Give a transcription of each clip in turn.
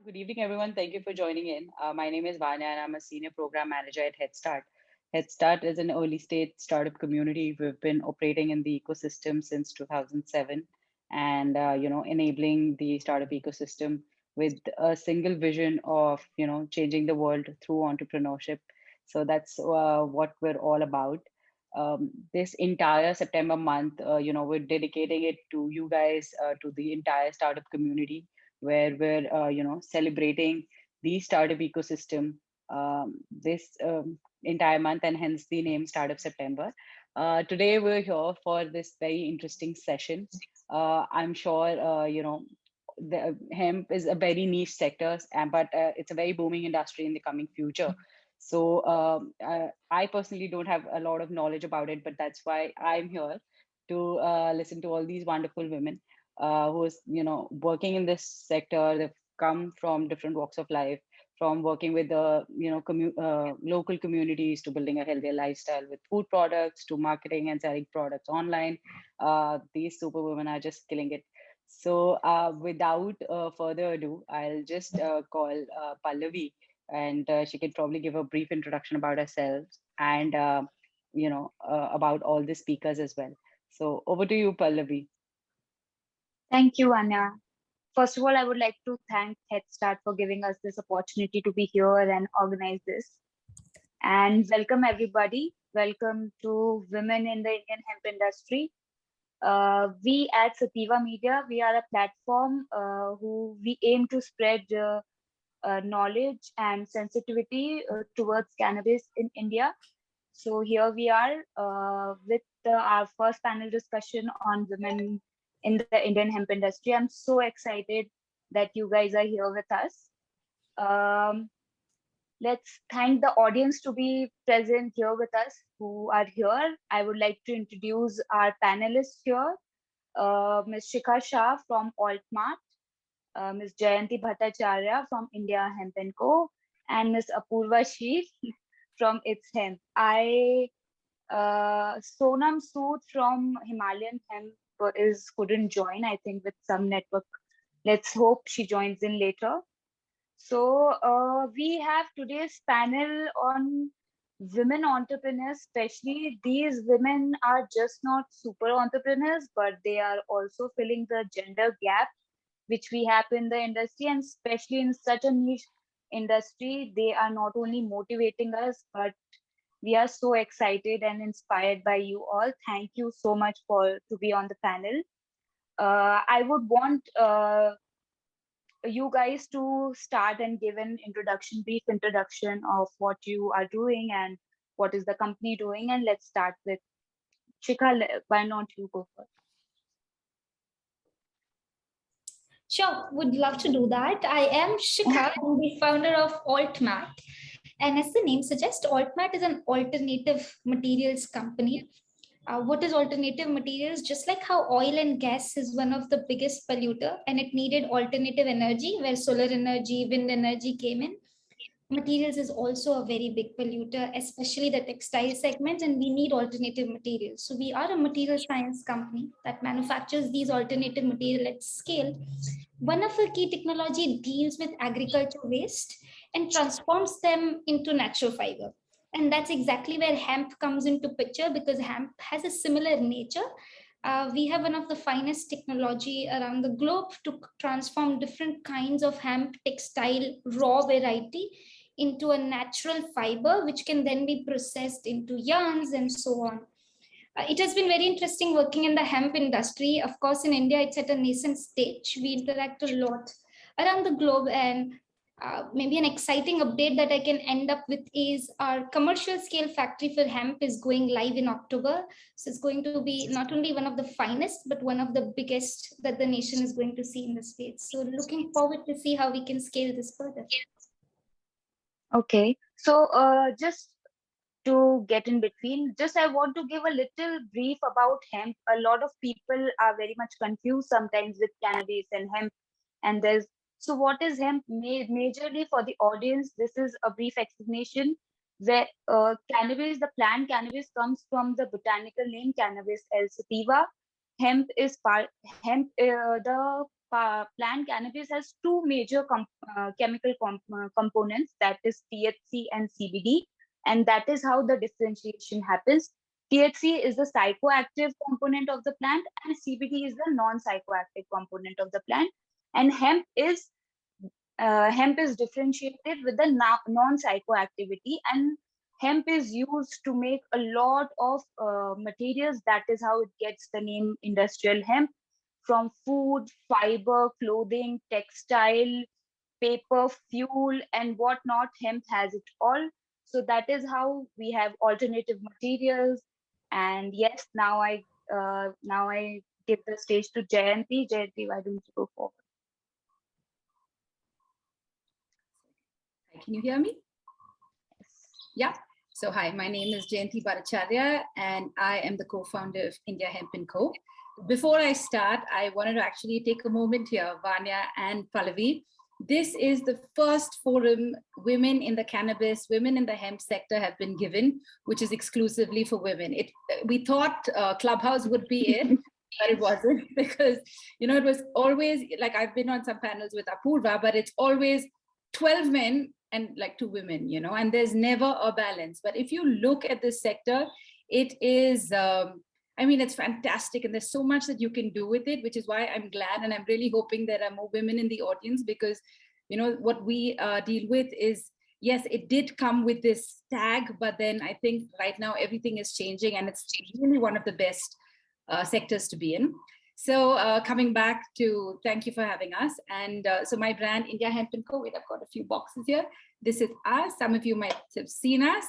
Good evening, everyone. Thank you for joining in. My name is Vanya, and I'm a senior program manager at Headstart. Headstart is an early stage startup community. We've been operating in the ecosystem since 2007, and enabling the startup ecosystem with a single vision of changing the world through entrepreneurship. So that's what we're all about. This entire September month, we're dedicating it to you guys, to the entire startup community where we're celebrating the startup ecosystem this entire month, and hence the name Startup September. Today we're here for this very interesting session. I'm sure the hemp is a very niche sector, but it's a very booming industry in the coming future. So I personally don't have a lot of knowledge about it, but that's why I'm here to listen to all these wonderful women who's working in this sector. They've come from different walks of life, from working with the local communities to building a healthier lifestyle with food products to marketing and selling products online. These superwomen are just killing it. So without further ado, I'll just call Pallavi, and she can probably give a brief introduction about herself and about all the speakers as well. So over to you, Pallavi. Thank you, Anya. First of all, I would like to thank Headstart for giving us this opportunity to be here and organize this. And welcome, everybody. Welcome to Women in the Indian Hemp Industry. We at Sativa Media, we are a platform who we aim to spread knowledge and sensitivity towards cannabis in India. So here we are with our first panel discussion on women in the Indian hemp industry. I'm so excited that you guys are here with us. Um, let's thank the audience to be present here with us who are here. I would like to introduce our panelists here. Ms. Shikha Shah from Altmart, Ms. Jayanti Bhattacharya from India Hemp & Co, and Ms. Apurva Sheil from It's Hemp. Sonam Sood from Himalayan Hemp is couldn't join, I think, with some network. Let's hope she joins in later. So we have today's panel on women entrepreneurs, especially these women are just not super entrepreneurs, but they are also filling the gender gap which we have in the industry, and especially in such a niche industry, they are not only motivating us, but we are so excited and inspired by you all. Thank you so much for to be on the panel. I would want you guys to start and give an introduction, brief introduction of what you are doing and what is the company doing. And let's start with Shikha. Why not you go first? Sure, would love to do that. I am Shikha, I'm the founder of AltMat. And as the name suggests, AltMat is an alternative materials company. What is alternative materials? Just like how oil and gas is one of the biggest polluter and it needed alternative energy where solar energy, wind energy came in. Materials is also a very big polluter, especially the textile segment, and we need alternative materials. So we are a material science company that manufactures these alternative material at scale. One of the key technology deals with agriculture waste and transforms them into natural fiber. And that's exactly where hemp comes into picture because hemp has a similar nature. We have one of the finest technology around the globe to transform different kinds of hemp textile raw variety into a natural fiber, which can then be processed into yarns and so on. It has been very interesting working in the hemp industry. Of course, in India, it's at a nascent stage. We interact a lot around the globe, and maybe an exciting update that I can end up with is our commercial scale factory for hemp is going live in October. So it's going to be not only one of the finest, but one of the biggest that the nation is going to see in the States. So looking forward to see how we can scale this further. Okay, so just to get in between, just I want to give a little brief about hemp. A lot of people are very much confused sometimes with cannabis and hemp, and there's so what is hemp made majorly for the audience. This is a brief explanation where cannabis, the plant cannabis comes from the botanical name Cannabis L sativa. plant cannabis has two major chemical components, that is THC and CBD, and that is how the differentiation happens. THC is the psychoactive component of the plant, and CBD is the non-psychoactive component of the plant. And hemp is differentiated with the non-psychoactivity, and hemp is used to make a lot of materials. That is how it gets the name industrial hemp, from food, fiber, clothing, textile, paper, fuel, and whatnot. Hemp has it all. So that is how we have alternative materials. And yes, now I give the stage to Jayanti. Jayanti, why don't you go forward? Can you hear me? Yeah. So hi, my name is Jayanti Bhattacharya, and I am the co-founder of India Hemp & Co. Before I start, I wanted to actually take a moment here, Vanya and Pallavi. This is the first forum women in the cannabis, women in the hemp sector have been given, which is exclusively for women. We thought Clubhouse would be it, but it wasn't, because, it was always, like, I've been on some panels with Apurva, but it's always 12 men and like 2 women, and there's never a balance. But if you look at this sector, it is, it's fantastic, and there's so much that you can do with it, which is why I'm glad, and I'm really hoping there are more women in the audience, because, what we deal with is, yes, it did come with this tag, but then I think right now everything is changing, and it's really one of the best sectors to be in. So coming back to, thank you for having us. And so my brand, India Hemp & Co. Wait, I've got a few boxes here. This is us. Some of you might have seen us.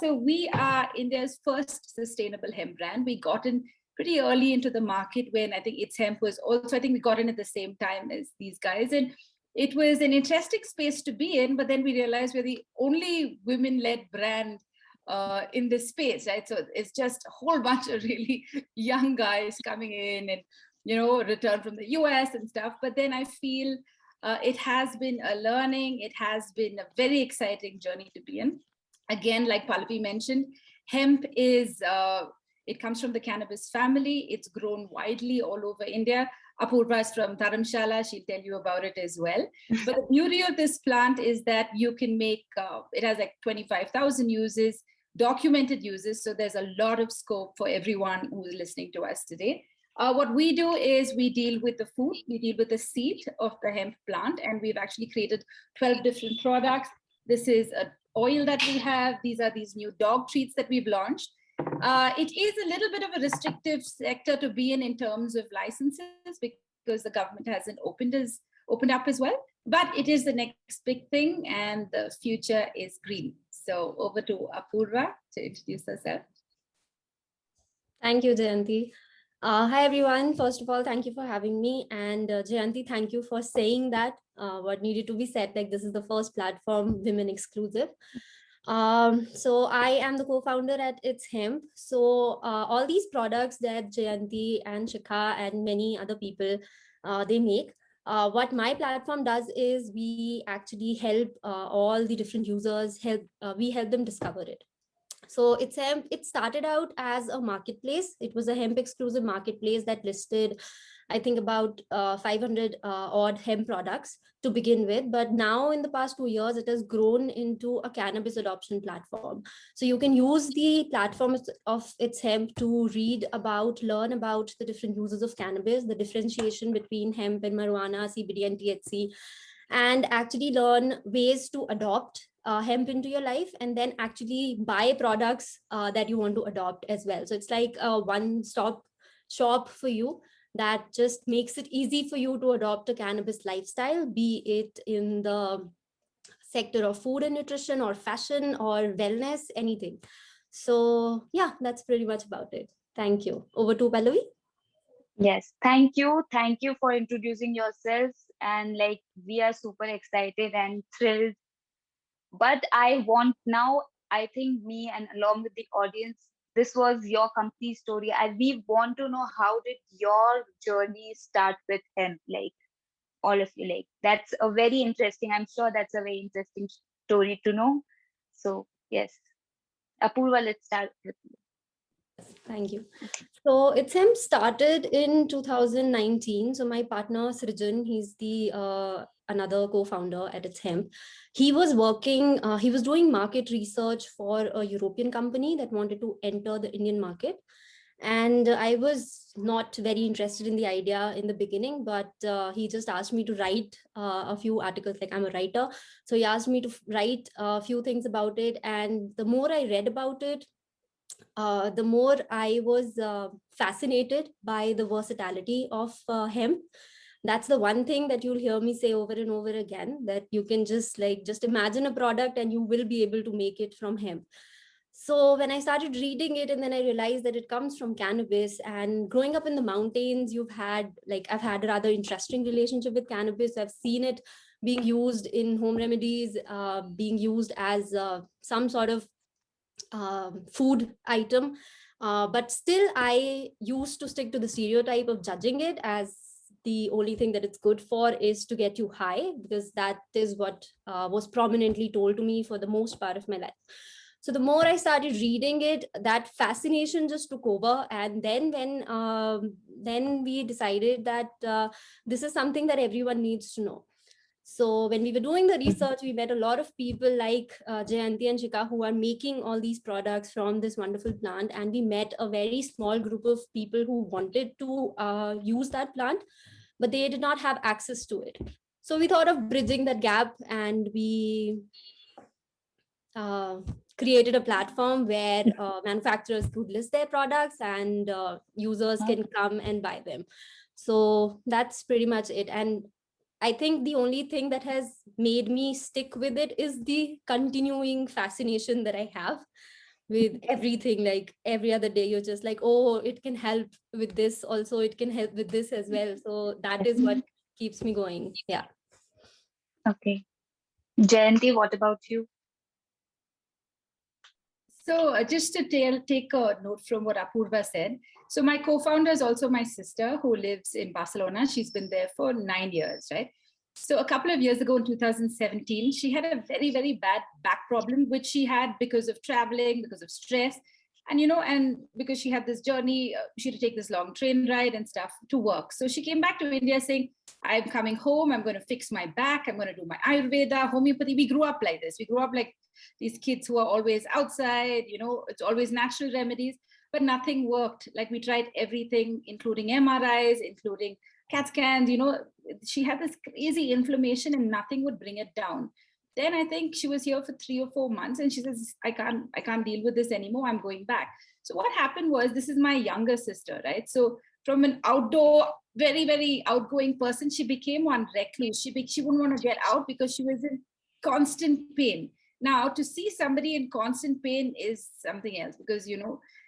So we are India's first sustainable hemp brand. We got in pretty early into the market when I think It's Hemp was also, I think we got in at the same time as these guys. And it was an interesting space to be in, but then we realized we're the only women-led brand in this space, right? So it's just a whole bunch of really young guys coming in and, return from the US and stuff. But then I feel it has been a learning. It has been a very exciting journey to be in. Again, like Pallavi mentioned, hemp is, it comes from the cannabis family. It's grown widely all over India. Apurva is from Dharamshala. She'll tell you about it as well. But the beauty of this plant is that you can make, it has like 25,000 uses, documented uses. So there's a lot of scope for everyone who's listening to us today. What we do is we deal with the food, we deal with the seed of the hemp plant, and we've actually created 12 different products. This is an oil that we have. These are these new dog treats that we've launched. It is a little bit of a restrictive sector to be in terms of licenses, because the government hasn't opened up as well. But it is the next big thing, and the future is green. So over to Apurva to introduce herself. Thank you, Jayanti. Hi, everyone. First of all, thank you for having me. And Jayanti, thank you for saying that what needed to be said, like this is the first platform women exclusive. So I am the co-founder at It's Hemp. So all these products that Jayanti and Shikha and many other people, they make, what my platform does is we actually help all the different users, we help them discover it. So It's Hemp, it started out as a marketplace. It was a hemp exclusive marketplace that listed, I think, about 500 odd hemp products to begin with. But now in the past 2 years, it has grown into a cannabis adoption platform. So you can use the platform of It's Hemp to read about, learn about the different uses of cannabis, the differentiation between hemp and marijuana, CBD and THC, and actually learn ways to adopt hemp into your life, and then actually buy products that you want to adopt as well. So it's like a one-stop shop for you that just makes it easy for you to adopt a cannabis lifestyle, be it in the sector of food and nutrition or fashion or wellness, anything. So yeah, that's pretty much about it. Thank you. Over to Pallavi. Yes, thank you. Thank you for introducing yourselves. And like, we are super excited and thrilled. But I want now, I think me and along with the audience, this was your complete story. And we want to know, how did your journey start with hemp? Like, all of you, like, that's a very interesting, I'm sure that's a very interesting story to know. So yes, Apurva, let's start with you. Thank you. So It's Hemp started in 2019. So my partner Srijan, he's the another co-founder at It's Hemp. He was working, he was doing market research for a European company that wanted to enter the Indian market. And I was not very interested in the idea in the beginning, but he just asked me to write a few articles. Like, I'm a writer, so he asked me to write a few things about it. And the more I read about it, the more I was fascinated by the versatility of hemp. That's the one thing that you'll hear me say over and over again, that you can just imagine a product and you will be able to make it from hemp. So when I started reading it, and then I realized that it comes from cannabis, and growing up in the mountains, I've had a rather interesting relationship with cannabis. I've seen it being used in home remedies, being used as some sort of food item. But still, I used to stick to the stereotype of judging it as the only thing that it's good for is to get you high, because that is what was prominently told to me for the most part of my life. So the more I started reading it, that fascination just took over. And then then we decided that this is something that everyone needs to know. So when we were doing the research, we met a lot of people like Jayanti and Shika, who are making all these products from this wonderful plant. And we met a very small group of people who wanted to use that plant, but they did not have access to it. So we thought of bridging that gap, and we created a platform where manufacturers could list their products, and users can come and buy them. So that's pretty much it. And I think the only thing that has made me stick with it is the continuing fascination that I have with everything. Like, every other day, you're just like, oh, it can help with this. Also, it can help with this as well. So that is what keeps me going. Yeah. Okay. Jayanti, what about you? So just to take a note from what Apurva said. So my co-founder is also my sister, who lives in Barcelona. She's been there for 9 years, right? So a couple of years ago in 2017, she had a very, very bad back problem, which she had because of traveling, because of stress. And, and because she had this journey, she had to take this long train ride and stuff to work. So she came back to India saying, I'm coming home, I'm going to fix my back, I'm going to do my Ayurveda, homeopathy. We grew up like this. We grew up like these kids who are always outside, it's always natural remedies, but nothing worked. Like, we tried everything, including MRIs, including CAT scans, she had this crazy inflammation and nothing would bring it down. Then I think she was here for 3 or 4 months and she says, I can't deal with this anymore. I'm going back. So what happened was, this is my younger sister, right? So from an outdoor, very, very outgoing person, she became one recluse. She wouldn't want to get out because she was in constant pain. Now, to see somebody in constant pain is something else, because,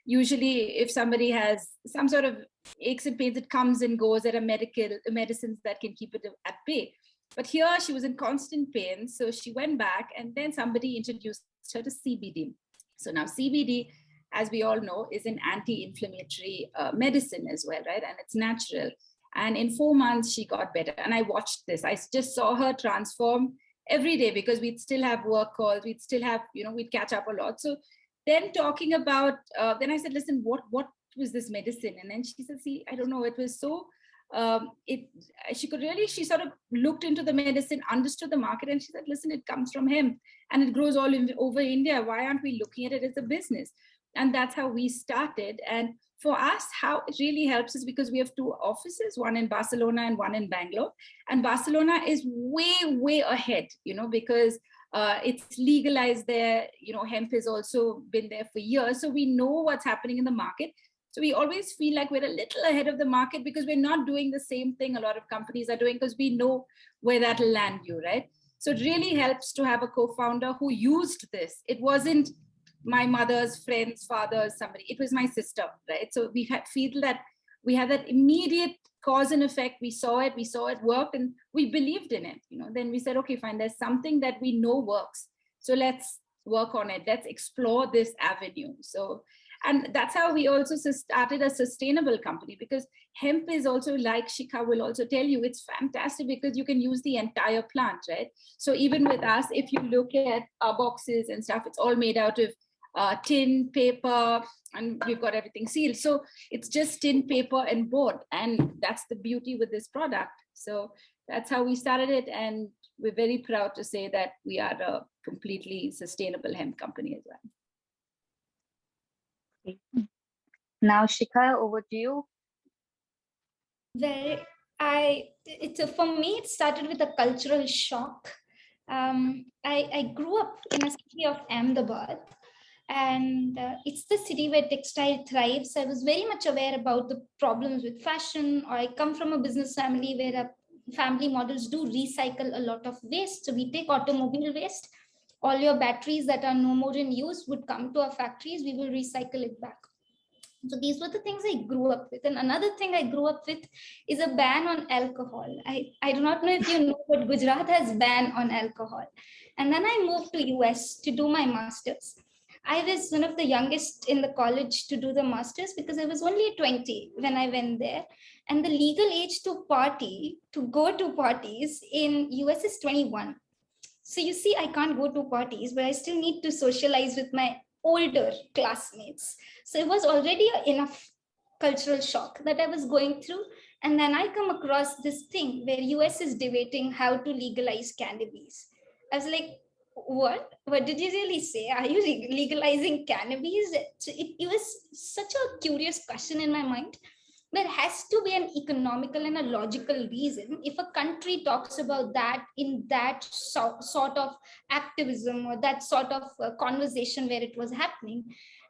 usually if somebody has some sort of aches and pains, it comes and goes. There are medicines that can keep it at bay. But here she was in constant pain. So she went back, and then somebody introduced her to CBD. So now CBD, as we all know, is an anti-inflammatory medicine as well, right? And it's natural. And in 4 months, she got better. And I watched this. I just saw her transform every day, because we'd still have work calls. We'd still have, we'd catch up a lot. So then talking about, then I said, listen, what was this medicine? And then she said, see, I don't know. It was so, she sort of looked into the medicine, understood the market, and she said, listen, it comes from hemp and it grows all over India. Why aren't we looking at it as a business? And that's how we started. And for us, how it really helps is because we have 2 offices, one in Barcelona and one in Bangalore. And Barcelona is way, way ahead, because it's legalized there. Hemp has also been there for years. So we know what's happening in the market. So we always feel like we're a little ahead of the market, because we're not doing the same thing a lot of companies are doing, because we know where that'll land you, right? So it really helps to have a co-founder who used this. It wasn't my mother's friend's father's somebody. It was my sister, right? So we feel that we had that immediate cause and effect. We saw it worked, and we believed in it. Then we said, okay, fine, there's something that we know works. So let's work on it. Let's explore this avenue. So, and that's how we also started a sustainable company, because hemp is also, like Shika will also tell you, it's fantastic because you can use the entire plant, right? So even with us, if you look at our boxes and stuff, it's all made out of tin, paper, and we've got everything sealed. So it's just tin, paper, and board. And that's the beauty with this product. So that's how we started it. And we're very proud to say that we are a completely sustainable hemp company as well. Now, Shikha, over to you. Well, for me, it started with a cultural shock. I grew up in a city of Ahmedabad, and it's the city where textile thrives. I was very much aware about the problems with fashion, or I come from a business family where family models do recycle a lot of waste. So we take automobile waste, all your batteries that are no more in use would come to our factories, we will recycle it back. So these were the things I grew up with. And another thing I grew up with is a ban on alcohol. I do not know if you know, but Gujarat has ban on alcohol. And then I moved to US to do my master's. I was one of the youngest in the college to do the master's because I was only 20 when I went there. And the legal age to party, to go to parties in US is 21. So you see, I can't go to parties, but I still need to socialize with my older classmates. So it was already enough cultural shock that I was going through. And then I come across this thing where US is debating how to legalize cannabis. I was like, what did you really say? Are you legalizing cannabis? So it was such a curious question in my mind. There has to be an economical and a logical reason. If a country talks about that in that sort of activism or that sort of conversation where it was happening,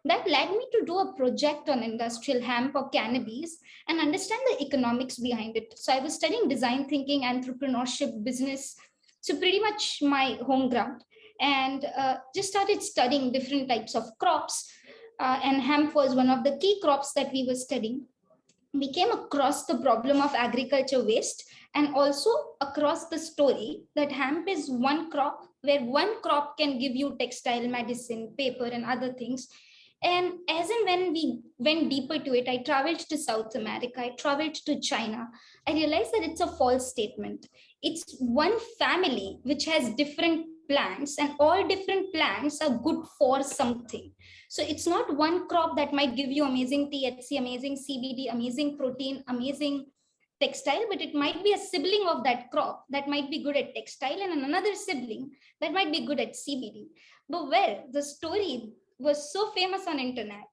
that led me to do a project on industrial hemp or cannabis and understand the economics behind it. So I was studying design thinking, entrepreneurship, business. So pretty much my home ground, and just started studying different types of crops. And hemp was one of the key crops that we were studying. We came across the problem of agriculture waste and also across the story that hemp is one crop where one crop can give you textile, medicine, paper, and other things. And as and when we went deeper to it, I traveled to South America, I traveled to China. I realized that it's a false statement. It's one family which has different plants, and all different plants are good for something. So it's not one crop that might give you amazing THC, amazing CBD, amazing protein, amazing textile, but it might be a sibling of that crop that might be good at textile, and another sibling that might be good at CBD. But well, the story was so famous on internet.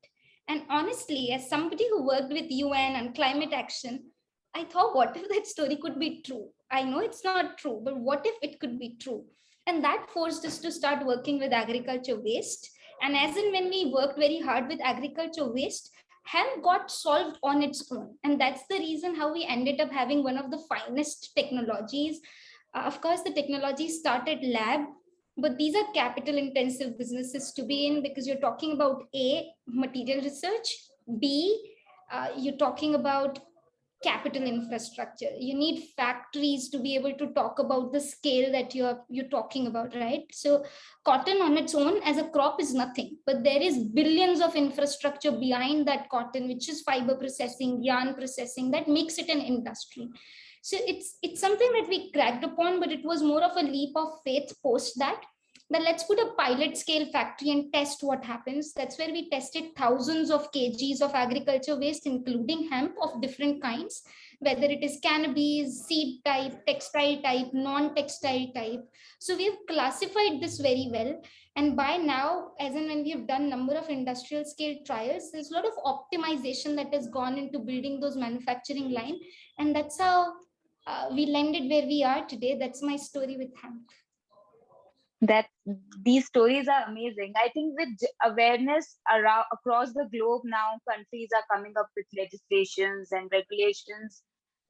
And honestly, as somebody who worked with UN and climate action, I thought, what if that story could be true? I know it's not true, but what if it could be true? And that forced us to start working with agriculture waste. And as in when we worked very hard with agriculture waste, hemp got solved on its own. And that's the reason how we ended up having one of the finest technologies. Of course, the technology started lab, but these are capital intensive businesses to be in, because you're talking about A, material research, B, you're talking about capital infrastructure. You need factories to be able to talk about the scale that you're talking about, right? So cotton on its own as a crop is nothing, but there is billions of infrastructure behind that cotton, which is fiber processing, yarn processing, that makes it an industry. So it's something that we cracked upon, but it was more of a leap of faith post that let's put a pilot scale factory and test what happens. That's where we tested thousands of kgs of agriculture waste, including hemp of different kinds, whether it is cannabis, seed type, textile type, non-textile type. So we've classified this very well. And by now, as and when we have done number of industrial scale trials, there's a lot of optimization that has gone into building those manufacturing line. And that's how we landed where we are today. That's my story with hemp. That these stories are amazing. I think with awareness around across the globe now, countries are coming up with legislations and regulations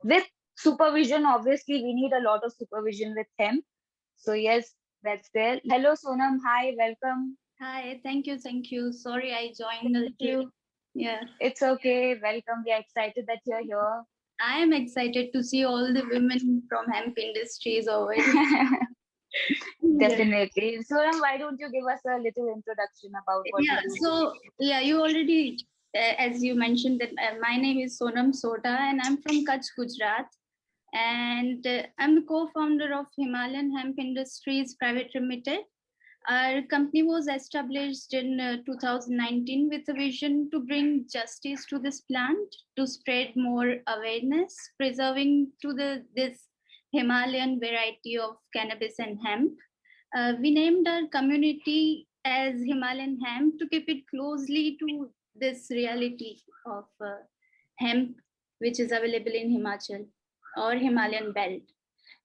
with supervision. Obviously, we need a lot of supervision with hemp. So yes, that's there. Hello, Sonam. Hi, welcome. Hi, thank you. Sorry, I joined a little. Yeah, it's okay. Welcome. We are excited that you're here. I am excited to see all the women from hemp industries over here. Definitely. So, why don't you give us a little introduction about what you do? So, you already, as you mentioned, that my name is Sonam Sota and I'm from Kutch, Gujarat. And I'm the co-founder of Himalayan Hemp Industries Private Limited. Our company was established in 2019 with a vision to bring justice to this plant, to spread more awareness, preserving to this Himalayan variety of cannabis and hemp. We named our community as Himalayan Hemp to keep it closely to this reality of hemp, which is available in Himachal or Himalayan belt.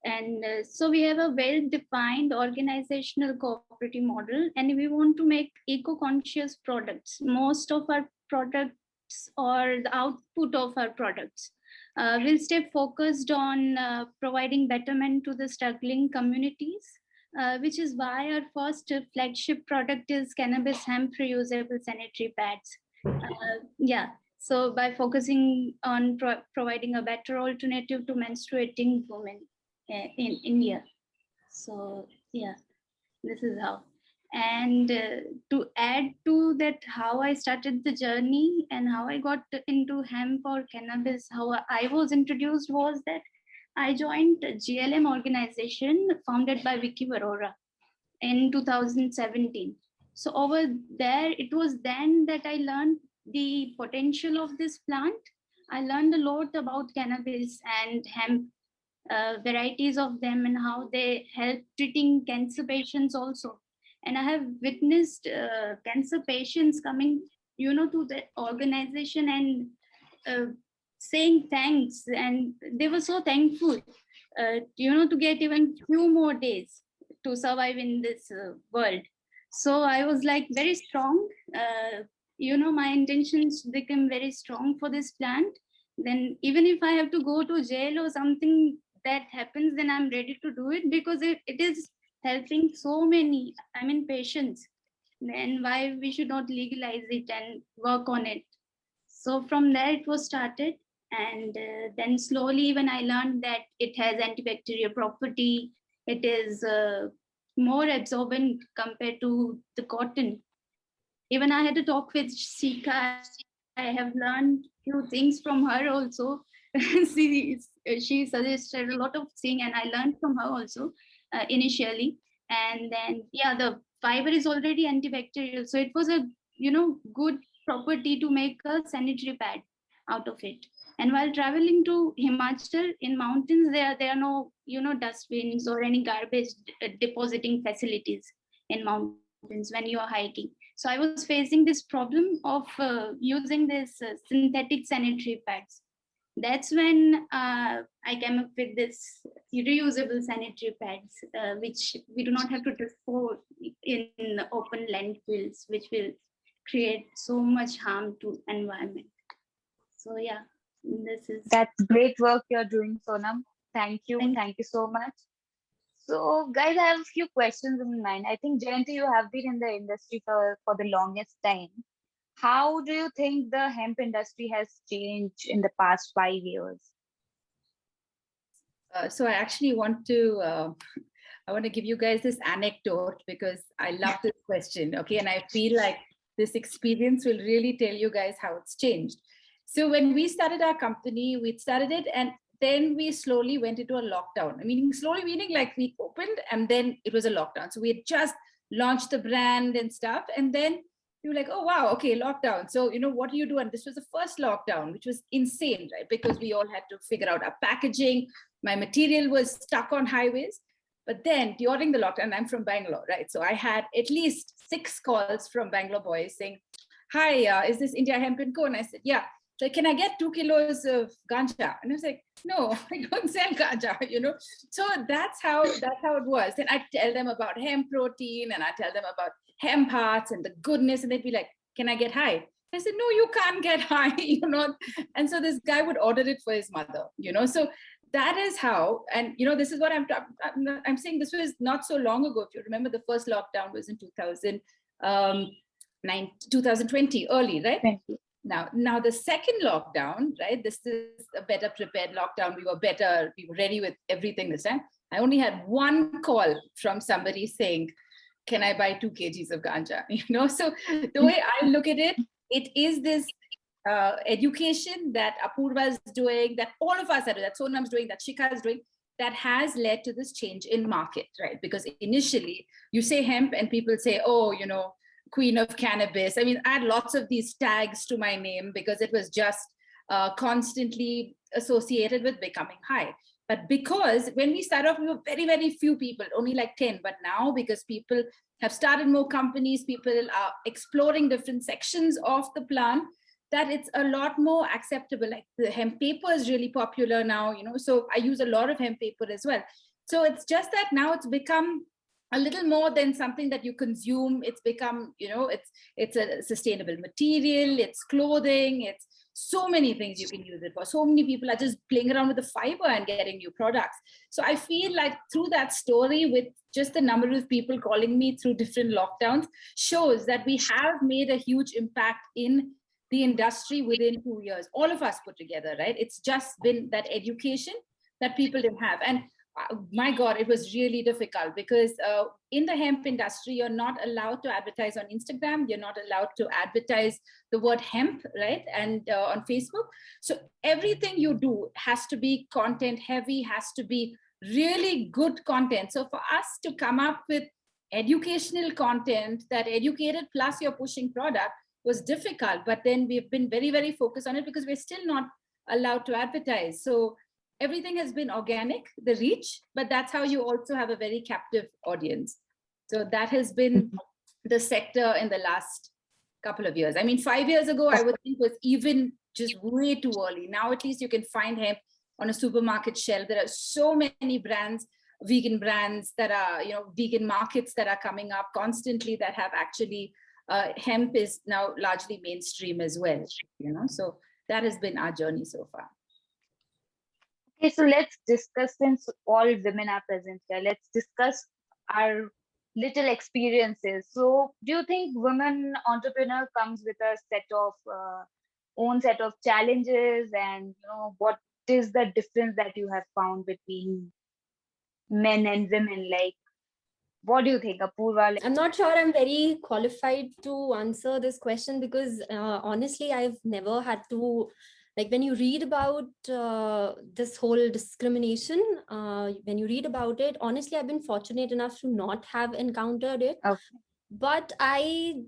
And so we have a well-defined organizational cooperative model, and we want to make eco-conscious products. Most of our products or the output of our products will stay focused on providing betterment to the struggling communities, which is why our first flagship product is cannabis hemp reusable sanitary pads. Yeah, so by focusing on providing a better alternative to menstruating women in India. So yeah, this is how. And to add to that, how I started the journey and how I got into hemp or cannabis, how I was introduced was that I joined a GLM organization founded by Vicky Varora in 2017. So over there, it was then that I learned the potential of this plant. I learned a lot about cannabis and hemp, varieties of them, and how they help treating cancer patients also. And I have witnessed cancer patients coming, to the organization and saying thanks, and they were so thankful, to get even few more days to survive in this world. So I was like very strong. My intentions became very strong for this plant. Then even if I have to go to jail or something that happens, then I'm ready to do it, because it is helping so many, patients. Then why we should not legalize it and work on it? So from there it was started. And then slowly when I learned that it has antibacterial property, it is more absorbent compared to the cotton. Even I had to talk with Shika. I have learned few things from her also. She suggested a lot of things, and I learned from her also initially. And then the fiber is already antibacterial, so it was a good property to make a sanitary pad out of it. And while traveling to Himachal in mountains, there are no dustbins or any garbage depositing facilities in mountains when you are hiking. So I was facing this problem of using this synthetic sanitary pads. That's when I came up with this reusable sanitary pads, which we do not have to dispose in open landfills, which will create so much harm to environment. So yeah, this is. That's great work you're doing, Sonam. Thank you so much. So, guys, I have a few questions in mind. I think, Jayanti, you have been in the industry for the longest time. How do you think the hemp industry has changed in the past 5 years? So I actually want to give you guys this anecdote, because I love this question. Okay, and I feel like this experience will really tell you guys how it's changed. So when we started our company, we started it, and then we slowly went into a lockdown. Slowly meaning like we opened and then it was a lockdown. So we had just launched the brand and stuff, and then you were like, oh wow, okay, lockdown. So what do you do? And this was the first lockdown, which was insane, right? Because we all had to figure out our packaging. My material was stuck on highways. But then during the lockdown, I'm from Bangalore, right? So I had at least 6 calls from Bangalore boys saying, hi, is this India Hemp & Co? And I said, yeah. So can I get 2 kilos of ganja? And I was like, no, I don't sell ganja, So that's how it was. Then I tell them about hemp protein, and I tell them about hemp hearts and the goodness. And they'd be like, can I get high? I said, no, you can't get high, And so this guy would order it for his mother, So that is how, and this is what I'm saying. This was not so long ago. If you remember, the first lockdown was in 2020, early, right? 20. Now the second lockdown, right? This is a better prepared lockdown. We were ready with everything this time. I only had 1 call from somebody saying, can I buy 2 kgs of ganja? So the way I look at it, it is this education that Apurva is doing, that all of us are doing, that Sonam's doing, that Shikha is doing, that has led to this change in market, right? Because initially you say hemp and people say, oh, you know, queen of cannabis. I mean, I had lots of these tags to my name because it was just constantly associated with becoming high. But because when we started off, we were very, very few people, only like 10. But now, because people have started more companies, people are exploring different sections of the plant, that it's a lot more acceptable. Like the hemp paper is really popular now, you know, so I use a lot of hemp paper as well. So it's just that now it's become a little more than something that you consume. It's become, you know, it's a sustainable material, it's clothing, it's so many things you can use it for. So many people are just playing around with the fiber and getting new products. So I feel like through that story, with just the number of people calling me through different lockdowns, shows that we have made a huge impact in the industry within 2 years, all of us put together, right? It's just been that education that people didn't have. And my God, it was really difficult because in the hemp industry, you're not allowed to advertise on Instagram. You're not allowed to advertise the word hemp, right? And on Facebook. So everything you do has to be content heavy, has to be really good content. So for us to come up with educational content that educated plus you're pushing product was difficult. But then we've been very, very focused on it because we're still not allowed to advertise. So everything has been organic, the reach, but that's how you also have a very captive audience. So that has been the sector in the last couple of years. I mean, 5 years ago, I would think was even just way too early. Now, at least you can find hemp on a supermarket shelf. There are so many brands, vegan brands that are, you know, vegan markets that are coming up constantly that have actually, hemp is now largely mainstream as well, you know, so that has been our journey so far. Okay, so let's discuss, since all women are present here, let's discuss our little experiences. So do you think women entrepreneur comes with a set of own set of challenges, and you know, what is the difference that you have found between men and women? Like, what do you think, Apurva? I'm not sure I'm very qualified to answer this question because honestly, I've never had to, like, when you read about this whole discrimination, when you read about it, honestly, I've been fortunate enough to not have encountered it. Okay. But I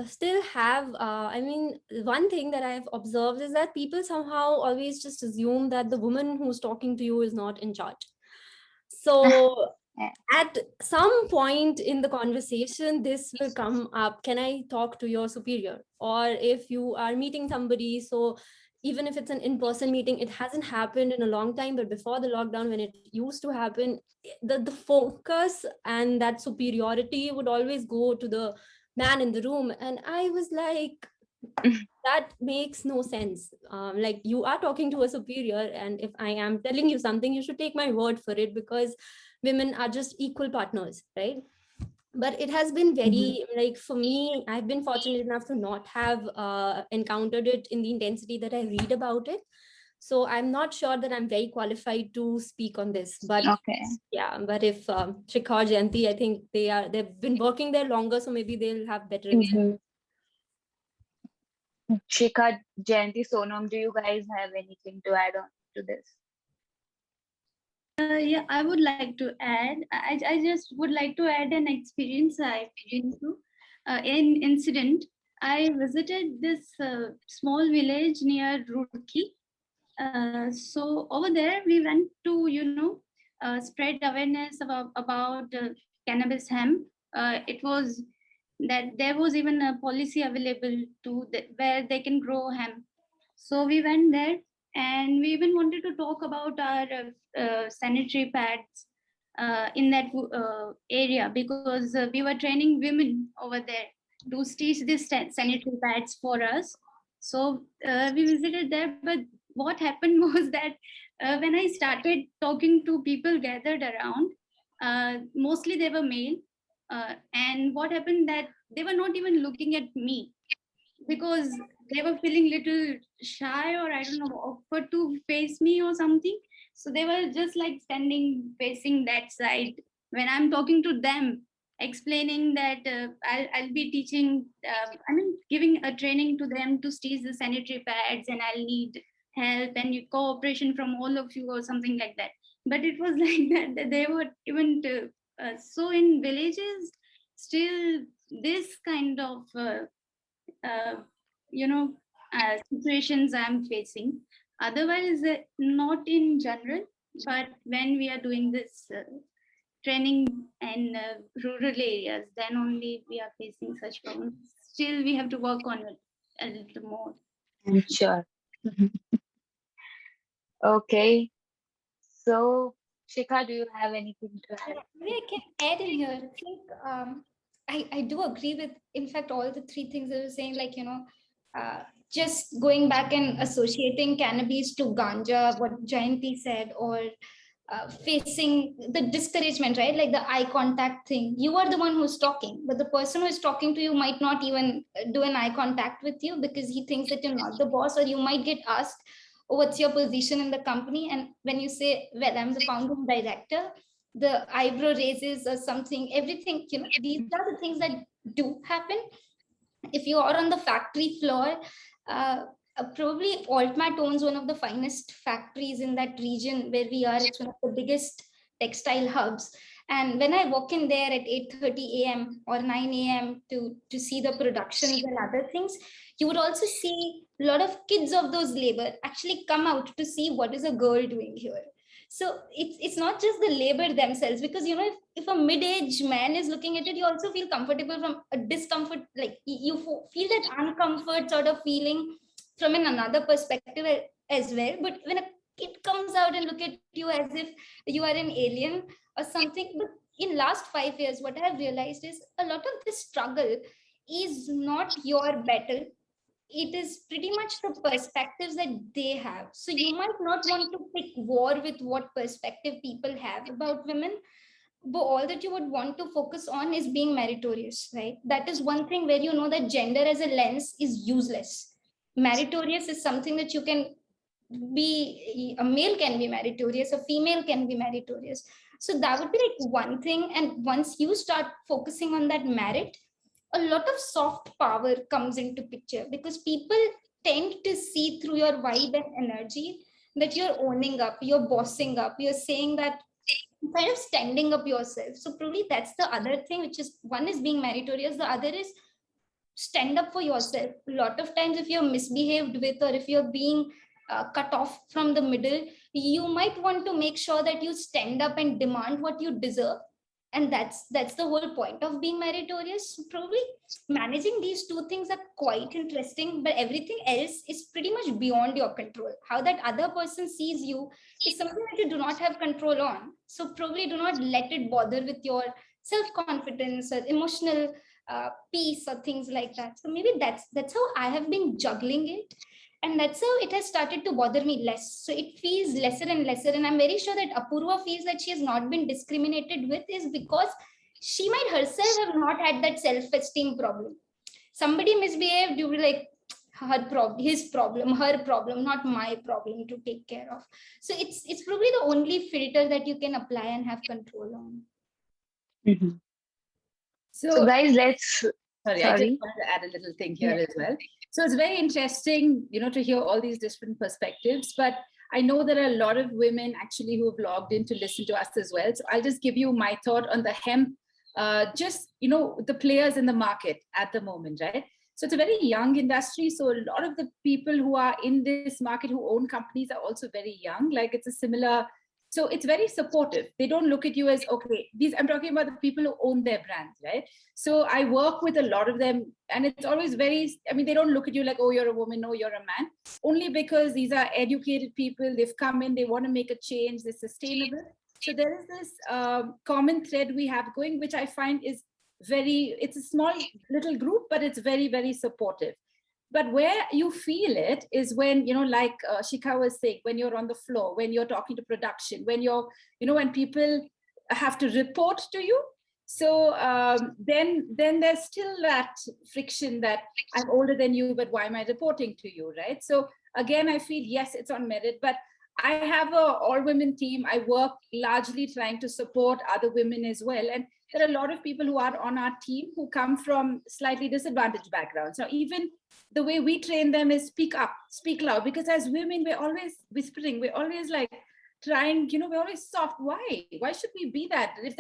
still have, I mean, one thing that I've observed is that people somehow always just assume that the woman who's talking to you is not in charge. So at some point in the conversation, this will come up. Can I talk to your superior? Or if you are meeting somebody, so even if it's an in-person meeting, it hasn't happened in a long time, but before the lockdown, when it used to happen, the focus and that superiority would always go to the man in the room. And I was like, that makes no sense. Like, you are talking to a superior, and if I am telling you something, you should take my word for it, because women are just equal partners, right? But it has been very, like, for me, I've been fortunate enough to not have encountered it in the intensity that I read about it. So I'm not sure that I'm very qualified to speak on this. But Okay. yeah, but if Shikha or Jayanti, I think they've been working there longer, so maybe they'll have better insight. Shikha, Jayanti, Sonam, do you guys have anything to add on to this? Yeah, I would like to add. I just would like to add an experience I've been to. In incident, I visited this small village near Roorkee. So over there, we went to, you know, spread awareness about cannabis hemp. It was that there was even a policy available to where they can grow hemp. So we went there, and we even wanted to talk about our sanitary pads in that area, because we were training women over there to stitch these sanitary pads for us. So we visited there, but what happened was that when I started talking to people gathered around, mostly they were male, and what happened that they were not even looking at me, because they were feeling little shy, or I don't know, awkward to face me or something. So they were just like standing facing that side when I'm talking to them, explaining that I'll be teaching, giving a training to them to stitch the sanitary pads, and I'll need help and cooperation from all of you or something like that. but it was like that they were even so in villages still this kind of uh, you know situations I'm facing. Otherwise, not in general, but when we are doing this training in rural areas, then only we are facing such problems. Still, we have to work on it a little more. I'm sure. Okay. So, Shikha, do you have anything to add? Maybe I can add in here. I think I do agree with, in fact, all the three things I was saying, like, uh, just going back and associating cannabis to ganja, what Jayanti said, or facing the discouragement, right? Like the eye contact thing. You are the one who's talking, but the person who is talking to you might not even do an eye contact with you because he thinks that you're not the boss, or you might get asked, oh, what's your position in the company? And when you say, well, I'm the founding director, the eyebrow raises or something, everything, these are the things that do happen. If you are on the factory floor, probably Altmat owns one of the finest factories in that region where we are. It's one of the biggest textile hubs. And when I walk in there at 8:30 a.m. or 9 a.m. to see the productions and other things, you would also see a lot of kids of those labor actually come out to see what is a girl doing here. So it's not just the labor themselves, because if a mid-age man is looking at it, you also feel comfortable from a discomfort, like you feel that uncomfort sort of feeling from another perspective as well. But when a kid comes out and look at you as if you are an alien or something. But in last 5 years, what I have realized is a lot of this struggle is not your battle. It is pretty much the perspectives that they have. So you might not want to pick war with what perspective people have about women, but all that you would want to focus on is being meritorious, right? That is one thing where you know that gender as a lens is useless. Meritorious is something that you can be, a male can be meritorious, a female can be meritorious. So that would be like one thing. And once you start focusing on that merit, a lot of soft power comes into picture, because people tend to see through your vibe and energy that you're owning up, you're bossing up, you're saying that, kind of standing up yourself. So probably that's the other thing, which is, one is being meritorious, the other is stand up for yourself. A lot of times if you're misbehaved with, or if you're being cut off from the middle, you might want to make sure that you stand up and demand what you deserve. And that's the whole point of being meritorious. Probably managing these two things are quite interesting, but everything else is pretty much beyond your control. How that other person sees you is something that you do not have control on. So probably do not let it bother with your self-confidence or emotional peace or things like that. So maybe that's how I have been juggling it, and that's how it has started to bother me less. So it feels lesser and lesser, and I'm very sure that Apurva feels that she has not been discriminated with is because she might herself have not had that self-esteem problem. Somebody misbehaved, you will like, her problem, his problem, her problem, not my problem to take care of. So it's probably the only filter that you can apply and have control on. Mhm. So, So, guys, let's. sorry, I just wanted to add a little thing here as well. So it's very interesting, to hear all these different perspectives. But I know there are a lot of women actually who have logged in to listen to us as well. So I'll just give you my thought on the hemp, the players in the market at the moment, right? So it's a very young industry. So a lot of the people who are in this market who own companies are also very young. Like it's a similar. So it's very supportive. They don't look at you as, okay, I'm talking about the people who own their brands, right? So I work with a lot of them, and it's always very, they don't look at you like, oh, you're a woman, no, you're a man, only because these are educated people. They've come in, they want to make a change, they're sustainable. So there is this common thread we have going, which I find is it's a small little group, but it's very, very supportive. But where you feel it is when, like Shikha was saying, when you're on the floor, when you're talking to production, when when people have to report to you. So then there's still that friction that I'm older than you, but why am I reporting to you, right? So again, I feel, yes, it's on merit, but I have a all-women team. I work largely trying to support other women as well. And there are a lot of people who are on our team who come from slightly disadvantaged backgrounds. Now, even the way we train them is speak up, speak loud, because as women, we're always whispering. We're always like trying, we're always soft. Why should we be that? And if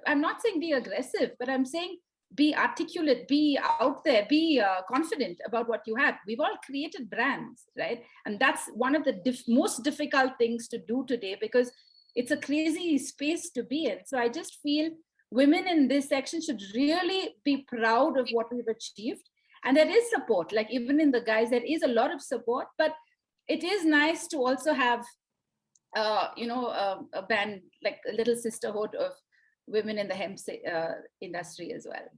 I'm not saying be aggressive, but I'm saying be articulate, be out there, be confident about what you have. We've all created brands, right? And that's one of the most difficult things to do today, because it's a crazy space to be in. So I just feel women in this section should really be proud of what we've achieved. And there is support, like even in the guys, there is a lot of support, but it is nice to also have, a band, like a little sisterhood of women in the hemp industry as well.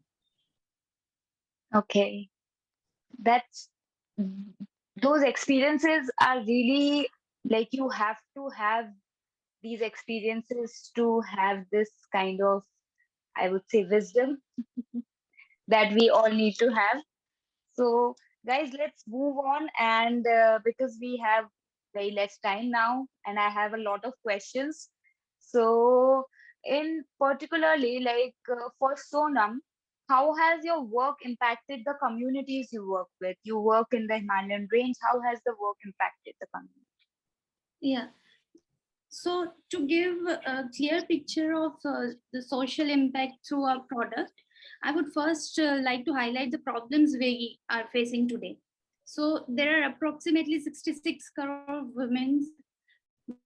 Okay, that's those experiences are really like, you have to have these experiences to have this kind of, I would say, wisdom that we all need to have. So, guys, let's move on. And because we have very less time now, and I have a lot of questions. So, in particularly, like for Sonam, how has your work impacted the communities you work with? You work in the Himalayan range. How has the work impacted the community? Yeah. So to give a clear picture of the social impact through our product, I would first like to highlight the problems we are facing today. So there are approximately 66 crore women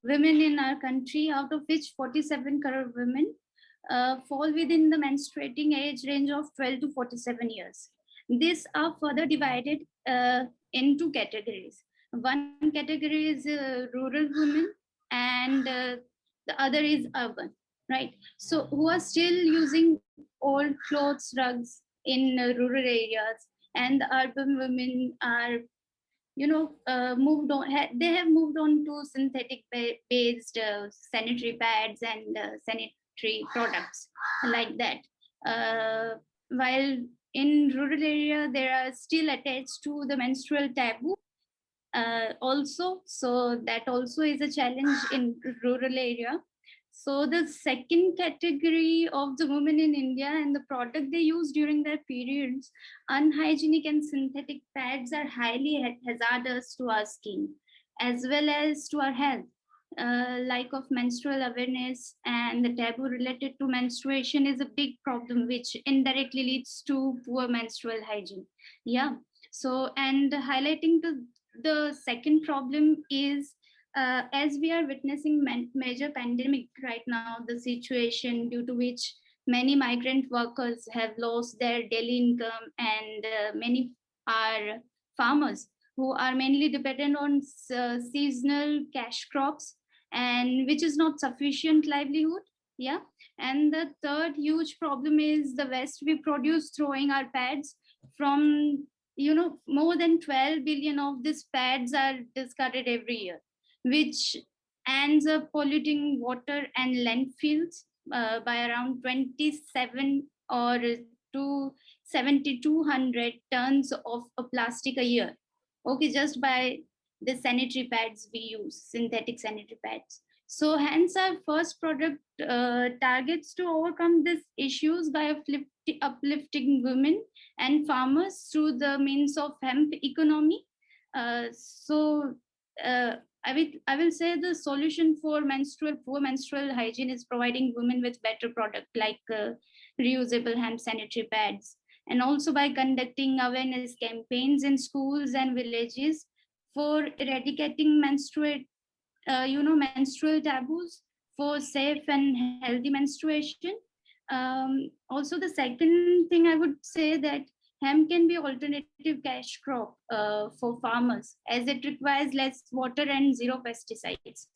in our country, out of which 47 crore women fall within the menstruating age range of 12 to 47 years. These are further divided into categories. One category is rural women, and the other is urban, right? So who are still using old clothes, rugs in rural areas, and the urban women are moved on. They have moved on to synthetic based sanitary pads and sanitary products like that. While in rural area, they are still attached to the menstrual taboo also. So that also is a challenge in rural area. So the second category of the women in India and the product they use during their periods, unhygienic and synthetic pads are highly hazardous to our skin as well as to our health. Lack of menstrual awareness and the taboo related to menstruation is a big problem, which indirectly leads to poor menstrual hygiene. Yeah. So, and highlighting the second problem is, as we are witnessing major pandemic right now, the situation due to which many migrant workers have lost their daily income, and many are farmers who are mainly dependent on seasonal cash crops, and which is not sufficient livelihood. Yeah. And the third huge problem is the waste we produce throwing our pads. From more than 12 billion of these pads are discarded every year, which ends up polluting water and landfills by around 27 or to 7,200 tons of plastic a year. Okay, just by the sanitary pads we use, synthetic sanitary pads. So hence our first product targets to overcome these issues by uplifting women and farmers through the means of hemp economy. So I will say the solution for poor menstrual hygiene is providing women with better product like reusable hemp sanitary pads, and also by conducting awareness campaigns in schools and villages for eradicating menstrual taboos for safe and healthy menstruation. Also, the second thing I would say that hemp can be alternative cash crop for farmers, as it requires less water and zero pesticides.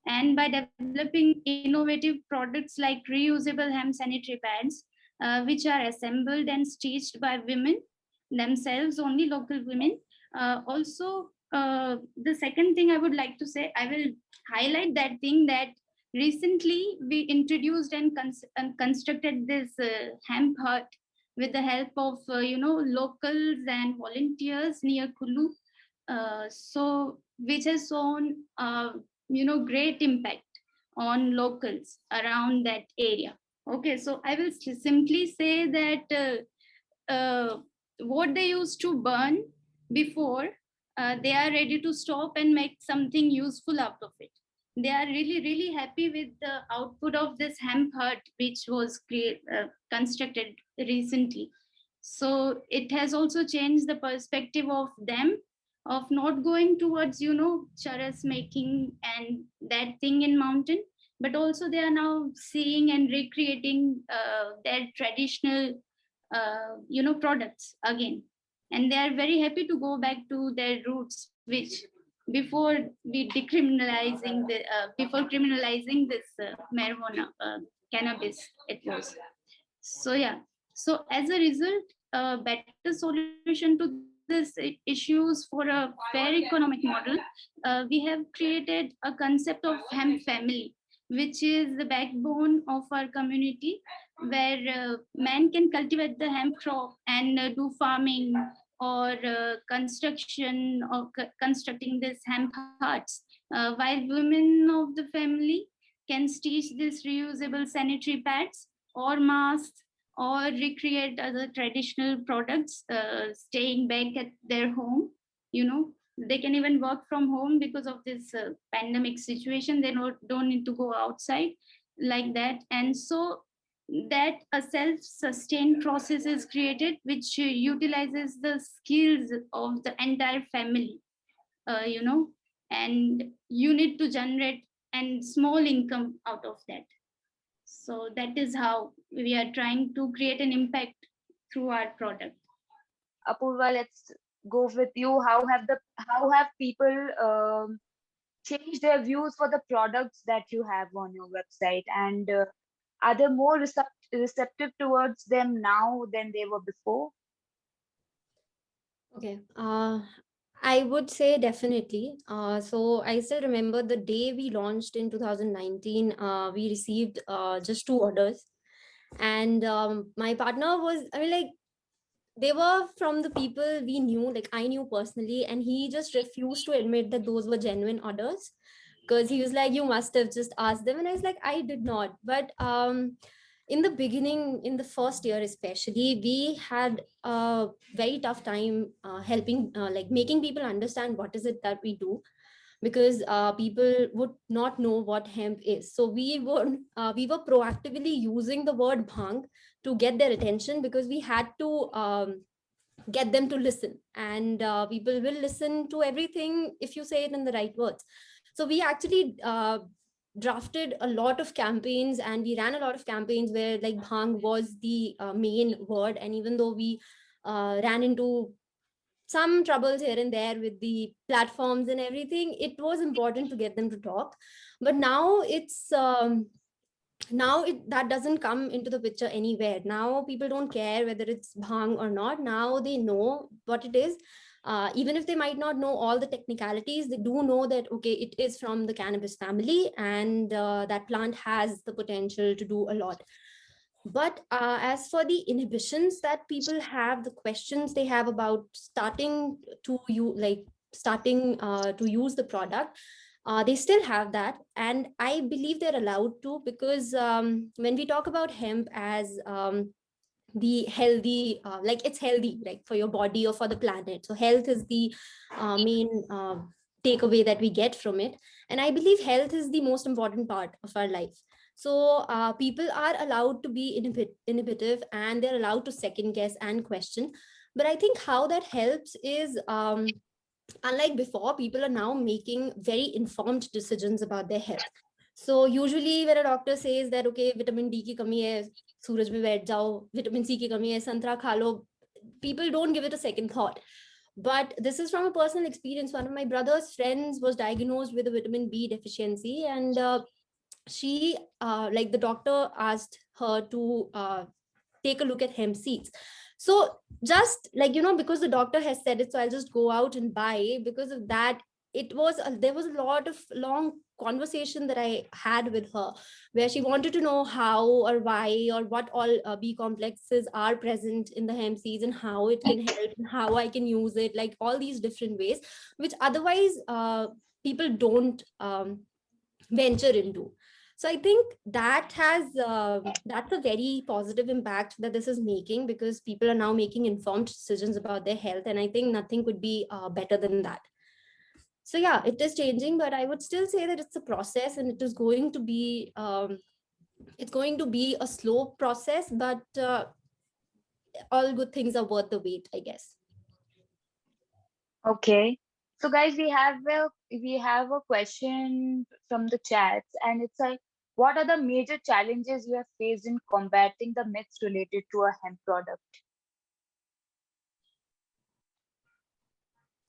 And by developing innovative products like reusable hemp sanitary pads, which are assembled and stitched by women themselves, only local women. Also, the second thing I would like to say, I will highlight that thing that recently we introduced and constructed this hemp hut with the help of locals and volunteers near Kulu, so which has shown great impact on locals around that area. Okay, so I will simply say that what they used to burn before, they are ready to stop and make something useful out of it. they are really happy with the output of this hemp hut, which was constructed recently. So it has also changed the perspective of them, of not going towards, charas making and that thing in mountain, but also they are now seeing and recreating their traditional products again, and they are very happy to go back to their roots, which before before criminalizing this marijuana, cannabis, it was. So yeah, so as a result, a better solution to this issues for a fair economic model, we have created a concept of hemp family, which is the backbone of our community, where men can cultivate the hemp crop and do farming or construction or constructing this hemp huts, while women of the family can stitch these reusable sanitary pads or masks or recreate other traditional products, staying back at their home. You know, they can even work from home because of this pandemic situation. They don't need to go outside like that. And so that a self-sustained process is created, which utilizes the skills of the entire family, you know, and you need to generate and small income out of that. So that is how we are trying to create an impact through our product. Apurva, let's go with you. How have people changed their views for the products that you have on your website, and are they more receptive towards them now than they were before? Okay. I would say definitely. So I still remember the day we launched in 2019. We received just 2 orders, and my partner was, I mean, like, they were from the people we knew, like I knew personally, and he just refused to admit that those were genuine orders, because he was like, you must have just asked them. And I was like, I did not. But in the beginning, in the first year especially, we had a very tough time helping, like making people understand what is it that we do, because people would not know what hemp is. So we were proactively using the word bhang to get their attention, because we had to get them to listen, and people will listen to everything if you say it in the right words. So we actually drafted a lot of campaigns, and we ran a lot of campaigns where like bhang was the main word. And even though we ran into some troubles here and there with the platforms and everything, it was important to get them to talk. But now that doesn't come into the picture anywhere. Now people don't care whether it's bhang or not. Now they know what it is. Even if they might not know all the technicalities, they do know that, okay, it is from the cannabis family, and that plant has the potential to do a lot. But as for the inhibitions that people have, the questions they have about starting to use the product, they still have that. And I believe they're allowed to, because when we talk about hemp as the healthy, like it's healthy, like for your body or for the planet. So health is the main takeaway that we get from it. And I believe health is the most important part of our life. So people are allowed to be inhibitive, and they're allowed to second guess and question. But I think how that helps is, unlike before, people are now making very informed decisions about their health. So usually when a doctor says that, okay, vitamin D ki kami hai, suraj mein baith jao, vitamin C ki kami hai, santra kha lo, people don't give it a second thought. But this is from a personal experience. One of my brother's friends was diagnosed with a vitamin B deficiency, and she like the doctor asked her to take a look at hemp seeds. So just like, because the doctor has said it, so I'll just go out and buy. Because of that, there was a lot of long conversation that I had with her, where she wanted to know how or why or what all B complexes are present in the hemp seeds, and how it can help, and how I can use it, like all these different ways, which otherwise people don't venture into. So I think that's a very positive impact that this is making, because people are now making informed decisions about their health, and I think nothing could be better than that. So yeah, it is changing, but I would still say that it's a process, and it is going to be a slow process, but all good things are worth the wait, I guess. Okay. So guys, we have a question from the chats, and it's like, what are the major challenges you have faced in combating the myths related to a hemp product?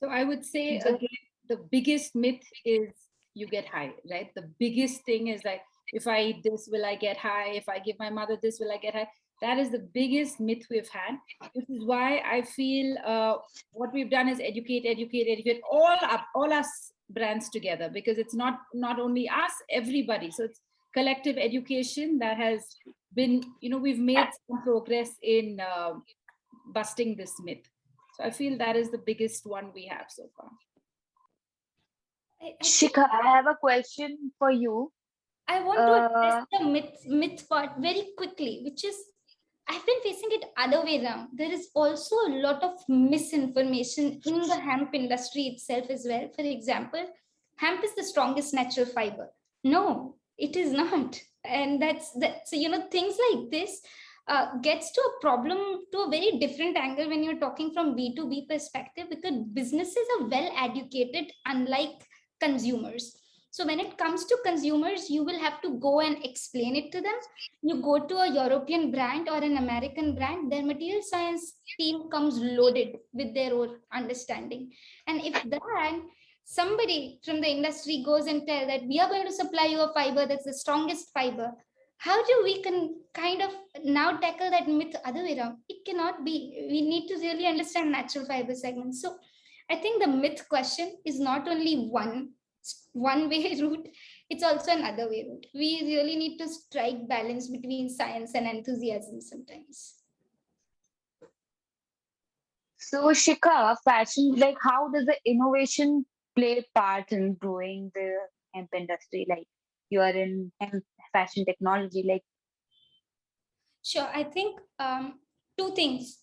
So I would say Just- again, the biggest myth is you get high, right? The biggest thing is like, if I eat this, will I get high? If I give my mother this, will I get high? That is the biggest myth we've had, which is why I feel what we've done is educate all us brands together, because it's not only us, everybody. So it's collective education that has been, we've made some progress in busting this myth. So I feel that is the biggest one we have so far. I think Shikha, I have a question for you. I want to address the myth part very quickly, which is I've been facing it other way around. There is also a lot of misinformation in the hemp industry itself as well. For example, hemp is the strongest natural fiber. No, it is not. And that's that. So things like this gets to a problem to a very different angle when you're talking from B2B perspective, because businesses are well educated, unlike consumers. So when it comes to consumers, you will have to go and explain it to them. You go to a European brand or an American brand, their material science team comes loaded with their own understanding. And if that somebody from the industry goes and tell that we are going to supply you a fiber that's the strongest fiber, how do we can kind of now tackle that myth other way around? It cannot be. We need to really understand natural fiber segments. So I think the myth question is not only one way route, it's also another way route. We really need to strike balance between science and enthusiasm sometimes. So Shikha, fashion, like how does the innovation play a part in growing the hemp industry? Like you are in hemp fashion technology, like Sure, I think two things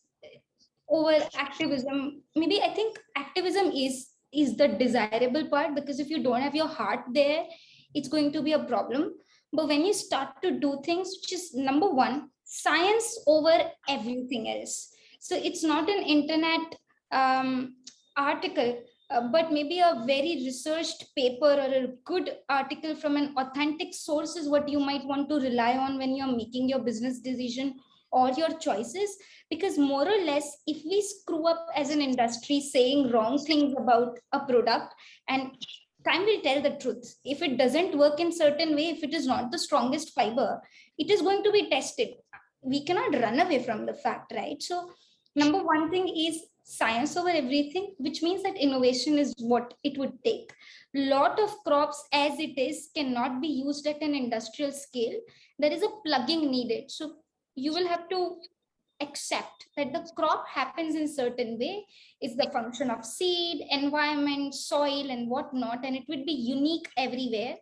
over activism. Maybe I think activism is the desirable part, because if you don't have your heart there, it's going to be a problem. But when you start to do things, which is number one, science over everything else. So it's not an internet article, but maybe a very researched paper or a good article from an authentic source is what you might want to rely on when you're making your business decision or your choices. Because more or less, if we screw up as an industry saying wrong things about a product, and time will tell the truth. If it doesn't work in certain way, if it is not the strongest fiber, it is going to be tested. We cannot run away from the fact, right? So number one thing is science over everything, which means that innovation is what it would take. Lot of crops as it is cannot be used at an industrial scale. There is a plugging needed. So you will have to accept that the crop happens in certain way. It's the function of seed, environment, soil, and whatnot, and it would be unique everywhere.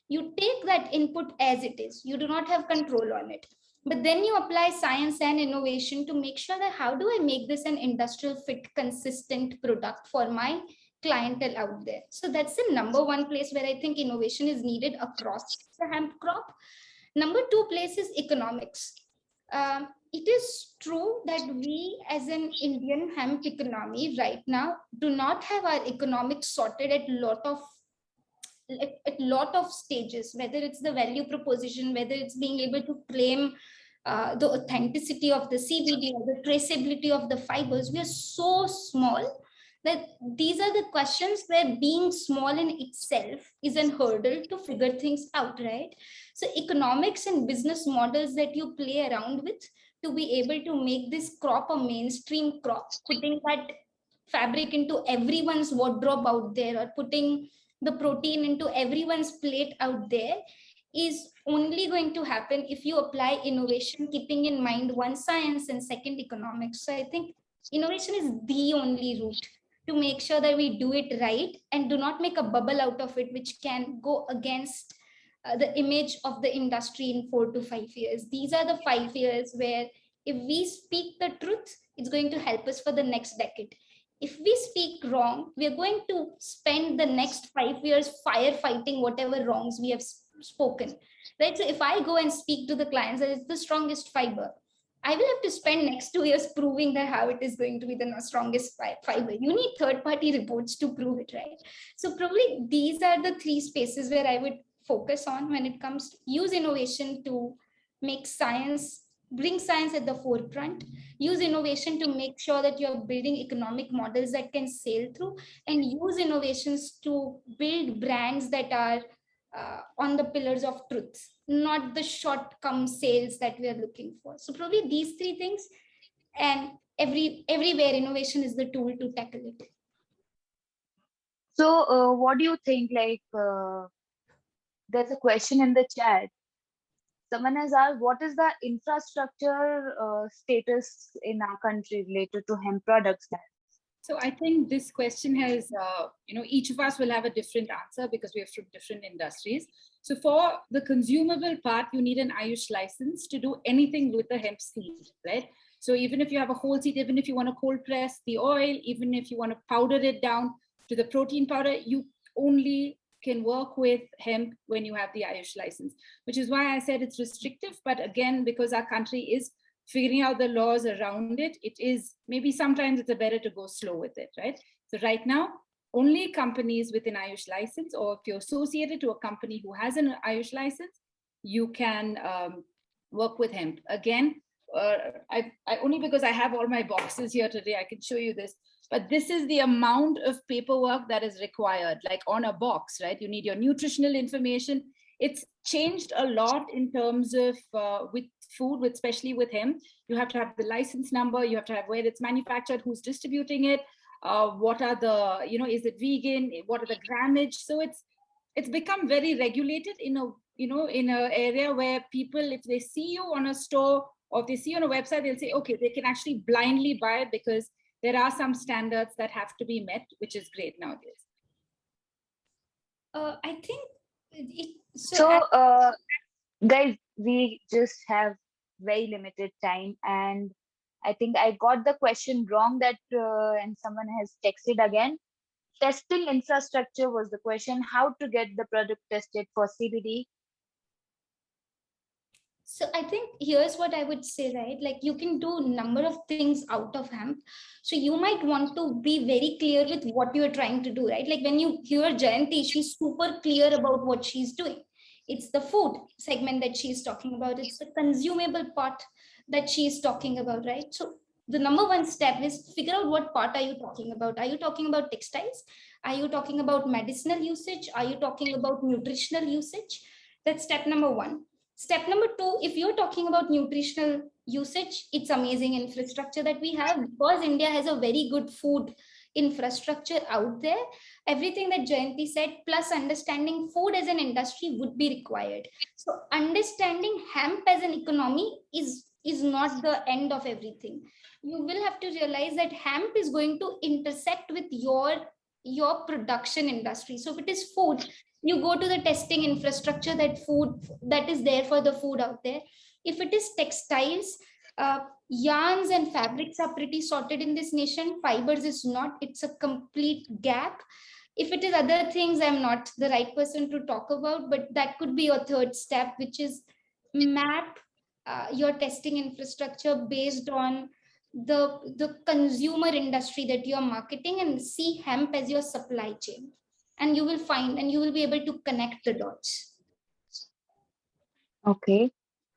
You take that input as it is. You do not have control on it. But then you apply science and innovation to make sure that how do I make this an industrial fit, consistent product for my clientele out there. So that's the number one place where I think innovation is needed across the hemp crop. Number two place is economics. It is true that we as an Indian hemp economy right now do not have our economics sorted at lot of stages, whether it's the value proposition, whether it's being able to claim the authenticity of the CBD or the traceability of the fibers. We are so small that these are the questions where being small in itself is a hurdle to figure things out, right? So economics and business models that you play around with to be able to make this crop a mainstream crop, putting that fabric into everyone's wardrobe out there, or putting the protein into everyone's plate out there, is only going to happen if you apply innovation, keeping in mind one, science, and second, economics. So I think innovation is the only route to make sure that we do it right and do not make a bubble out of it, which can go against the image of the industry in 4 to 5 years. These are the 5 years where if we speak the truth, it's going to help us for the next decade. If we speak wrong, we are going to spend the next 5 years firefighting whatever wrongs we have spoken, right? So if I go and speak to the clients that it's the strongest fiber, I will have to spend next 2 years proving that how it is going to be the strongest fiber. You need third-party reports to prove it, right? So probably these are the three spaces where I would focus on when it comes to use innovation to make science, bring science at the forefront, use innovation to make sure that you're building economic models that can sail through, and use innovations to build brands that are on the pillars of truth, not the short-term sales that we are looking for. So probably these three things, and everywhere innovation is the tool to tackle it. So what do you think? Like, there's a question in the chat. Someone has asked, what is the infrastructure status in our country related to hemp products? So I think this question has, each of us will have a different answer because we are from different industries. So for the consumable part, you need an Ayush license to do anything with the hemp seed, right? So even if you have a whole seed, even if you want to cold press the oil, even if you want to powder it down to the protein powder, you only can work with hemp when you have the Ayush license, which is why I said it's restrictive. But again, because our country is figuring out the laws around it, it is maybe sometimes it's better to go slow with it, right? So right now, only companies with an Ayush license, or if you're associated to a company who has an Ayush license, you can work with hemp. Again, I only because I have all my boxes here today, I can show you this. But this is the amount of paperwork that is required, like on a box, right? You need your nutritional information. It's changed a lot in terms of with food, especially with hemp. You have to have the license number, you have to have where it's manufactured, who's distributing it, what are the, is it vegan, what are the grammage. So it's become very regulated in a area where people, if they see you on a store or if they see you on a website, they'll say, okay, they can actually blindly buy it because there are some standards that have to be met, which is great nowadays. I think guys, we just have very limited time, and I think I got the question wrong that and someone has texted again. Testing infrastructure was the question. How to get the product tested for CBD? So I think here's what I would say, right? Like you can do a number of things out of hemp. So you might want to be very clear with what you're trying to do, right? Like when you hear Jayanti, she's super clear about what she's doing. It's the food segment that she's talking about. It's the consumable part that she's talking about, right? So the number one step is figure out what part are you talking about. Are you talking about textiles? Are you talking about medicinal usage? Are you talking about nutritional usage? That's step number one. Step number two, if you're talking about nutritional usage, it's amazing infrastructure that we have because India has a very good food infrastructure out there. Everything that Jayanti said, plus understanding food as an industry would be required. So understanding hemp as an economy is not the end of everything. You will have to realize that hemp is going to intersect with your production industry. So if it is food, you go to the testing infrastructure that is there for the food out there. If it is textiles, yarns and fabrics are pretty sorted in this nation. Fibers is not. It's a complete gap. If it is other things, I'm not the right person to talk about, but that could be your third step, which is map your testing infrastructure based on the consumer industry that you're marketing and see hemp as your supply chain. And you will find and you will be able to connect the dots. Okay.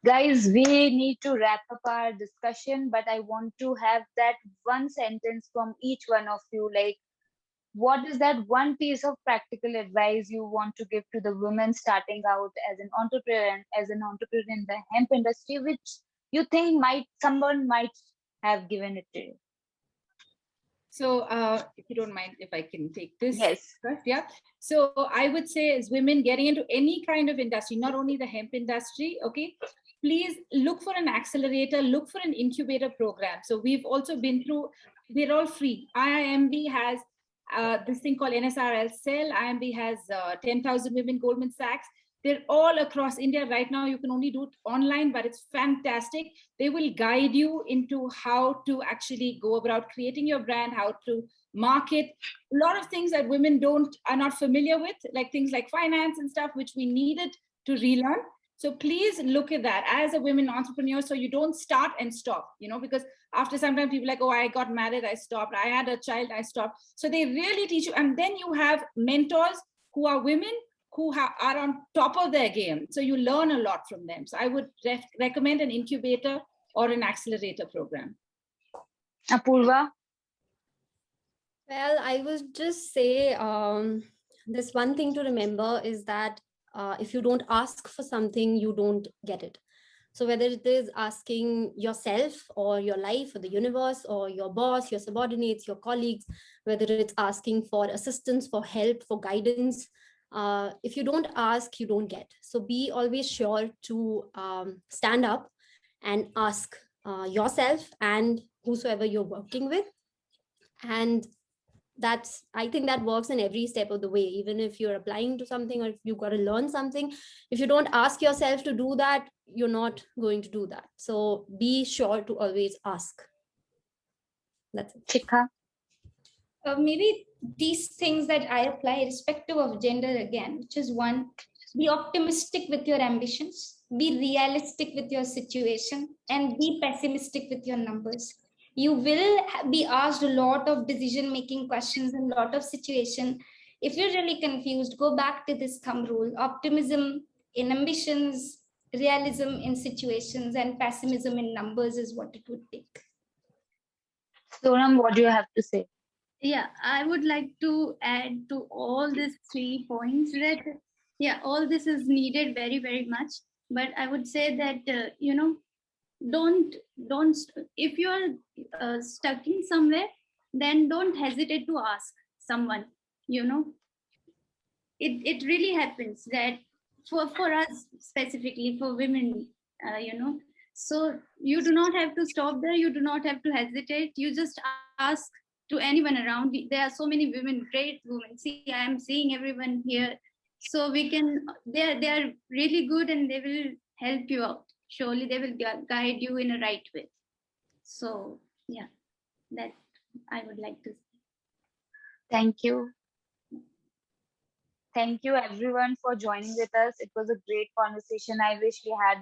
Guys, we need to wrap up our discussion, but I want to have that one sentence from each one of you. Like, what is that one piece of practical advice you want to give to the women starting out as an entrepreneur in the hemp industry, which you think someone might have given it to you? So if you don't mind, if I can take this. Yes. First, yeah. So I would say as women getting into any kind of industry, not only the hemp industry, okay, please look for an accelerator, look for an incubator program. So we've also been through, they're all free. IIMB has this thing called NSRL Cell. IIMB has 10,000 Women Goldman Sachs. They're all across India right now. You can only do it online, but it's fantastic. They will guide you into how to actually go about creating your brand, how to market. A lot of things that women are not familiar with, like things like finance and stuff, which we needed to relearn. So please look at that as a women entrepreneur, so you don't start and stop, because after some time people are like, oh, I got married, I stopped. I had a child, I stopped. So they really teach you. And then you have mentors who are women who are on top of their game. So you learn a lot from them. So I would recommend an incubator or an accelerator program. Apurva? Well, I would just say this one thing to remember is that if you don't ask for something, you don't get it. So whether it is asking yourself or your life or the universe or your boss, your subordinates, your colleagues, whether it's asking for assistance, for help, for guidance, if you don't ask, you don't get. So be always sure to stand up and ask yourself and whosoever you're working with. And I think that works in every step of the way. Even if you're applying to something or if you've got to learn something, if you don't ask yourself to do that, you're not going to do that. So be sure to always ask. That's it. Shikha? Maybe these things that I apply irrespective of gender again, which is one, be optimistic with your ambitions, be realistic with your situation, and be pessimistic with your numbers. You will be asked a lot of decision-making questions and a lot of situation. If you're really confused, go back to this thumb rule: optimism in ambitions, realism in situations, and pessimism in numbers is what it would take. Sonam, what do you have to say? Yeah, I would like to add to all these 3 points that, all this is needed very, very much. But I would say that, don't, if you are stuck in somewhere, then don't hesitate to ask someone, It really happens that for us, specifically for women, so you do not have to stop there. You do not have to hesitate. You just ask to anyone around. There are so many women, great women. See, I am seeing everyone here. So they are really good, and they will help you out. Surely they will guide you in a right way. So yeah, that I would like to say. Thank you. Thank you everyone for joining with us. It was a great conversation. I wish we had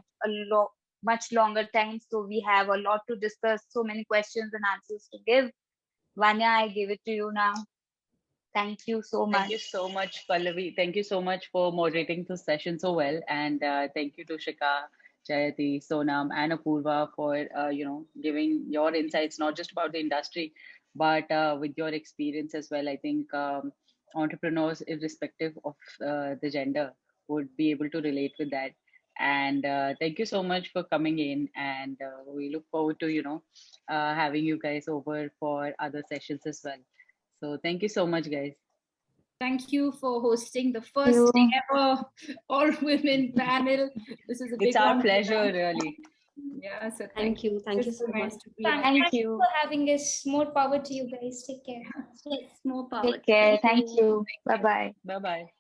much longer time, so we have a lot to discuss, so many questions and answers to give. Vanya, I give it to you now. Thank you so much. Thank you so much, Pallavi. Thank you so much for moderating this session so well. And thank you to Shikha, Jayati, Sonam, and Apurva for giving your insights, not just about the industry, but with your experience as well. I think entrepreneurs, irrespective of the gender, would be able to relate with that. And thank you so much for coming in. And we look forward to having you guys over for other sessions as well. So thank you so much, guys. Thank you for hosting the first ever all-women panel. This is a big It's our one. pleasure, really. Yeah, so Thank you. Thank you so much. Thank you for having us. More power to you guys. Take care. Yes, more power. Take care. Thank you. Bye-bye. Bye-bye.